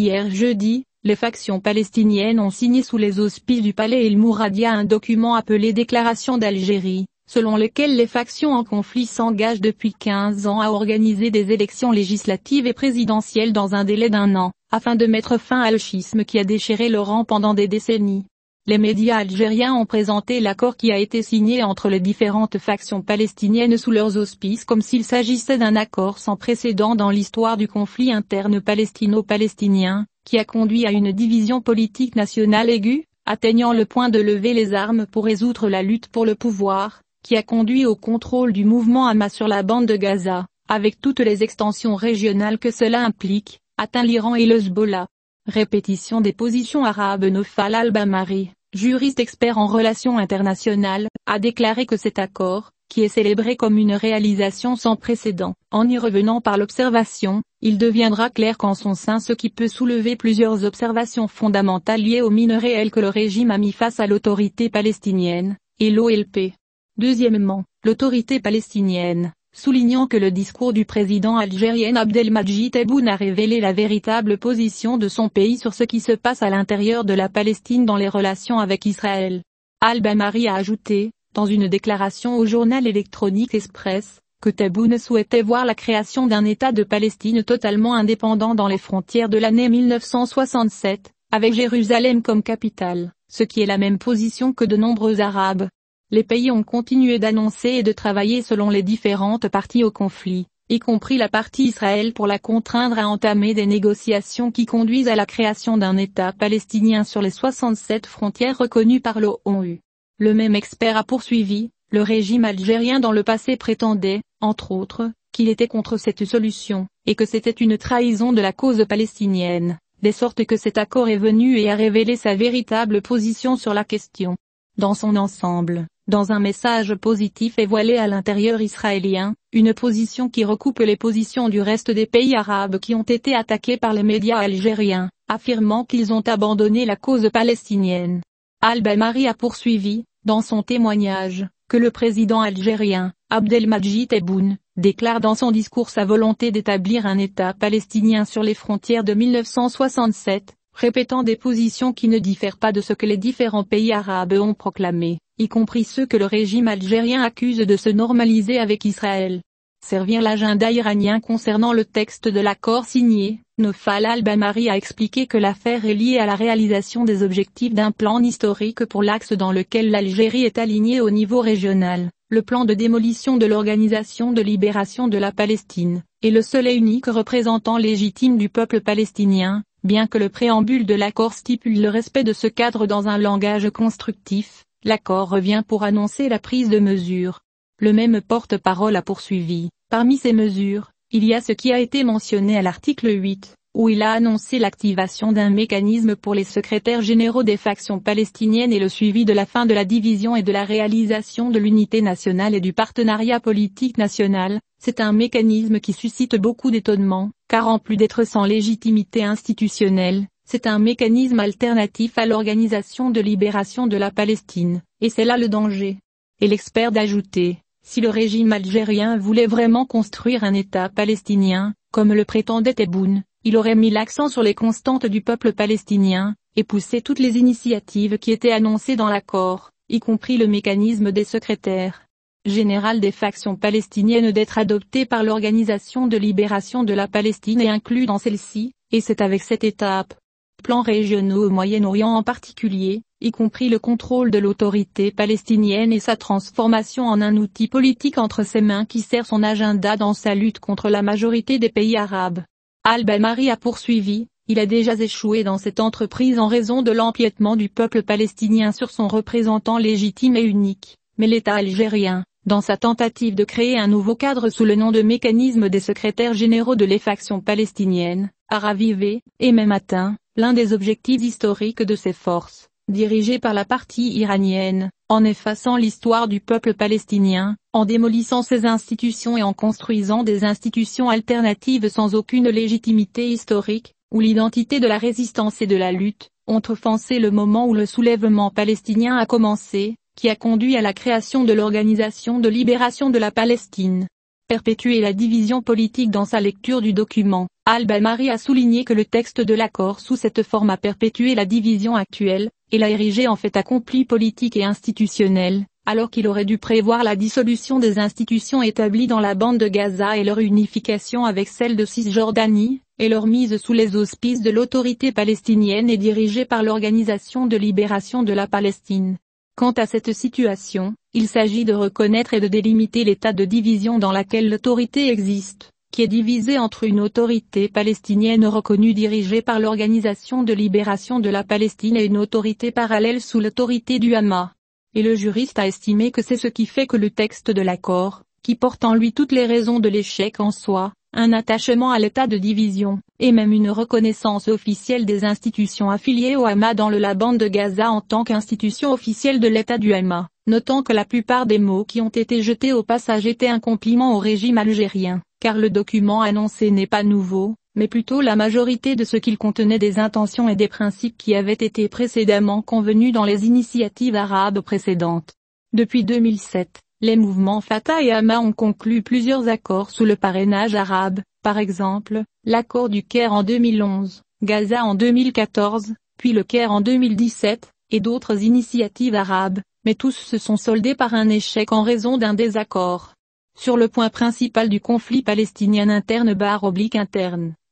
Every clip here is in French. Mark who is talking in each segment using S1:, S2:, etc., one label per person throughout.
S1: Hier jeudi, les factions palestiniennes ont signé sous les auspices du palais El Mouradia un document appelé Déclaration d'Algérie, selon lequel les factions en conflit s'engagent depuis 15 ans à organiser des élections législatives et présidentielles dans un délai d'1 an, afin de mettre fin à le schisme qui a déchiré le rang pendant des décennies. Les médias algériens ont présenté l'accord qui a été signé entre les différentes factions palestiniennes sous leurs auspices comme s'il s'agissait d'un accord sans précédent dans l'histoire du conflit interne palestino-palestinien, qui a conduit à une division politique nationale aiguë, atteignant le point de lever les armes pour résoudre la lutte pour le pouvoir, qui a conduit au contrôle du mouvement Hamas sur la bande de Gaza, avec toutes les extensions régionales que cela implique, atteint l'Iran et le Hezbollah. Répétition des positions arabes. Nofal al-Bamari, juriste expert en relations internationales, a déclaré que cet accord, qui est célébré comme une réalisation sans précédent, en y revenant par l'observation, il deviendra clair qu'en son sein ce qui peut soulever plusieurs observations fondamentales liées aux mines réelles que le régime a mis face à l'autorité palestinienne, et l'OLP. Deuxièmement, l'autorité palestinienne, soulignant que le discours du président algérien Abdelmadjid Tebboune a révélé la véritable position de son pays sur ce qui se passe à l'intérieur de la Palestine dans les relations avec Israël. Al-Bamari a ajouté, dans une déclaration au journal électronique Express, que Tebboune souhaitait voir la création d'un État de Palestine totalement indépendant dans les frontières de l'année 1967, avec Jérusalem comme capitale, ce qui est la même position que de nombreux Arabes. Les pays ont continué d'annoncer et de travailler selon les différentes parties au conflit, y compris la partie Israël pour la contraindre à entamer des négociations qui conduisent à la création d'un État palestinien sur les 67 frontières reconnues par l'ONU. Le même expert a poursuivi, le régime algérien dans le passé prétendait, entre autres, qu'il était contre cette solution, et que c'était une trahison de la cause palestinienne, de sorte que cet accord est venu et a révélé sa véritable position sur la question. Dans son ensemble, dans un message positif et voilé à l'intérieur israélien, une position qui recoupe les positions du reste des pays arabes qui ont été attaqués par les médias algériens, affirmant qu'ils ont abandonné la cause palestinienne. Al-Bamari a poursuivi, dans son témoignage, que le président algérien, Abdelmadjid Tebboune, déclare dans son discours sa volonté d'établir un État palestinien sur les frontières de 1967, répétant des positions qui ne diffèrent pas de ce que les différents pays arabes ont proclamé, y compris ceux que le régime algérien accuse de se normaliser avec Israël. Servir l'agenda iranien concernant le texte de l'accord signé, Nofal al-Bamari a expliqué que l'affaire est liée à la réalisation des objectifs d'un plan historique pour l'axe dans lequel l'Algérie est alignée au niveau régional, le plan de démolition de l'Organisation de libération de la Palestine, et le seul et unique représentant légitime du peuple palestinien. Bien que le préambule de l'accord stipule le respect de ce cadre dans un langage constructif, l'accord revient pour annoncer la prise de mesures. Le même porte-parole a poursuivi, parmi ces mesures, il y a ce qui a été mentionné à l'article 8, où il a annoncé l'activation d'un mécanisme pour les secrétaires généraux des factions palestiniennes et le suivi de la fin de la division et de la réalisation de l'unité nationale et du partenariat politique national. C'est un mécanisme qui suscite beaucoup d'étonnement, car en plus d'être sans légitimité institutionnelle, c'est un mécanisme alternatif à l'Organisation de libération de la Palestine, et c'est là le danger. Et l'expert d'ajouter, si le régime algérien voulait vraiment construire un État palestinien, comme le prétendait Tebboune, il aurait mis l'accent sur les constantes du peuple palestinien, et poussé toutes les initiatives qui étaient annoncées dans l'accord, y compris le mécanisme des secrétaires général des factions palestiniennes d'être adopté par l'Organisation de libération de la Palestine et inclus dans celle-ci, et c'est avec cette étape. Plans régionaux au Moyen-Orient en particulier, y compris le contrôle de l'autorité palestinienne et sa transformation en un outil politique entre ses mains qui sert son agenda dans sa lutte contre la majorité des pays arabes. Al-Bamari a poursuivi, il a déjà échoué dans cette entreprise en raison de l'empiètement du peuple palestinien sur son représentant légitime et unique, mais l'État algérien, dans sa tentative de créer un nouveau cadre sous le nom de mécanisme des secrétaires généraux de les factions palestiniennes, a ravivé, et même atteint, l'un des objectifs historiques de ces forces, dirigées par la partie iranienne, en effaçant l'histoire du peuple palestinien, en démolissant ses institutions et en construisant des institutions alternatives sans aucune légitimité historique, où l'identité de la résistance et de la lutte, ont offensé le moment où le soulèvement palestinien a commencé, qui a conduit à la création de l'Organisation de libération de la Palestine. Perpétuer la division politique dans sa lecture du document, Al-Bamari a souligné que le texte de l'accord sous cette forme a perpétué la division actuelle, et l'a érigé en fait accompli politique et institutionnel, alors qu'il aurait dû prévoir la dissolution des institutions établies dans la bande de Gaza et leur unification avec celle de Cisjordanie, et leur mise sous les auspices de l'autorité palestinienne et dirigée par l'Organisation de libération de la Palestine. Quant à cette situation, il s'agit de reconnaître et de délimiter l'état de division dans laquelle l'autorité existe, qui est divisée entre une autorité palestinienne reconnue dirigée par l'Organisation de libération de la Palestine et une autorité parallèle sous l'autorité du Hamas. Et le juriste a estimé que c'est ce qui fait que le texte de l'accord, qui porte en lui toutes les raisons de l'échec en soi, un attachement à l'état de division, et même une reconnaissance officielle des institutions affiliées au Hamas dans la bande de Gaza en tant qu'institution officielle de l'état du Hamas, notant que la plupart des mots qui ont été jetés au passage étaient un compliment au régime algérien, car le document annoncé n'est pas nouveau, mais plutôt la majorité de ce qu'il contenait des intentions et des principes qui avaient été précédemment convenus dans les initiatives arabes précédentes. Depuis 2007, les mouvements Fatah et Hamas ont conclu plusieurs accords sous le parrainage arabe, par exemple, l'accord du Caire en 2011, Gaza en 2014, puis le Caire en 2017, et d'autres initiatives arabes, mais tous se sont soldés par un échec en raison d'un désaccord sur le point principal du conflit palestinien interne,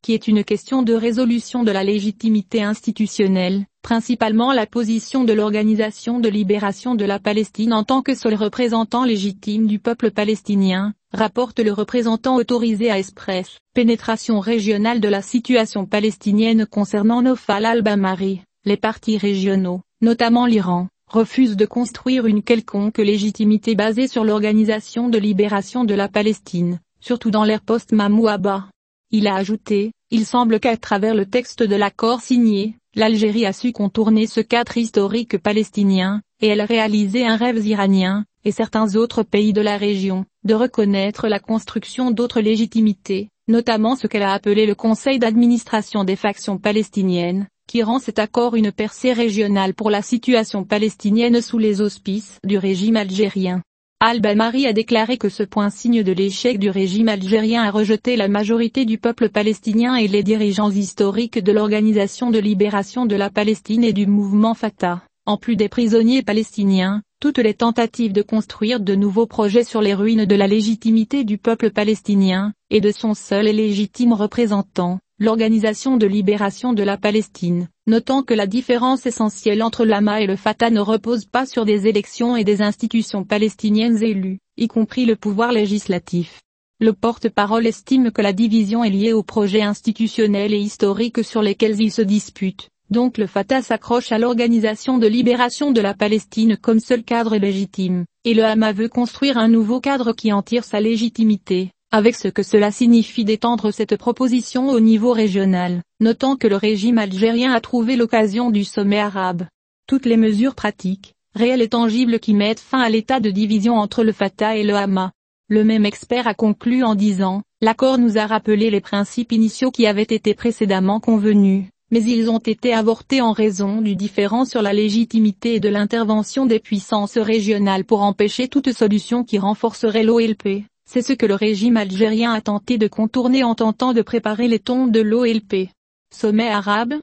S1: qui est une question de résolution de la légitimité institutionnelle, principalement la position de l'Organisation de libération de la Palestine en tant que seul représentant légitime du peuple palestinien, rapporte le représentant autorisé à Express, pénétration régionale de la situation palestinienne concernant Naufal al-Bamari. Les partis régionaux, notamment l'Iran, refusent de construire une quelconque légitimité basée sur l'Organisation de libération de la Palestine, surtout dans l'ère post-Mahmoud Abbas. Il a ajouté, il semble qu'à travers le texte de l'accord signé, l'Algérie a su contourner ce cadre historique palestinien, et elle a réalisé un rêve iranien, et certains autres pays de la région, de reconnaître la construction d'autres légitimités, notamment ce qu'elle a appelé le Conseil d'administration des factions palestiniennes, qui rend cet accord une percée régionale pour la situation palestinienne sous les auspices du régime algérien. Al-Bamari a déclaré que ce point signe de l'échec du régime algérien à rejeter la majorité du peuple palestinien et les dirigeants historiques de l'Organisation de libération de la Palestine et du mouvement Fatah, en plus des prisonniers palestiniens, toutes les tentatives de construire de nouveaux projets sur les ruines de la légitimité du peuple palestinien, et de son seul et légitime représentant, l'Organisation de libération de la Palestine, notant que la différence essentielle entre l'Hamas et le Fatah ne repose pas sur des élections et des institutions palestiniennes élues, y compris le pouvoir législatif. Le porte-parole estime que la division est liée aux projets institutionnels et historiques sur lesquels ils se disputent, donc le Fatah s'accroche à l'Organisation de libération de la Palestine comme seul cadre légitime, et le Hamas veut construire un nouveau cadre qui en tire sa légitimité, avec ce que cela signifie d'étendre cette proposition au niveau régional, notant que le régime algérien a trouvé l'occasion du sommet arabe. Toutes les mesures pratiques, réelles et tangibles qui mettent fin à l'état de division entre le Fatah et le Hamas. Le même expert a conclu en disant, l'accord nous a rappelé les principes initiaux qui avaient été précédemment convenus, mais ils ont été avortés en raison du différend sur la légitimité et de l'intervention des puissances régionales pour empêcher toute solution qui renforcerait l'OLP. C'est ce que le régime algérien a tenté de contourner en tentant de préparer les tombes de l'OLP. Sommet arabe,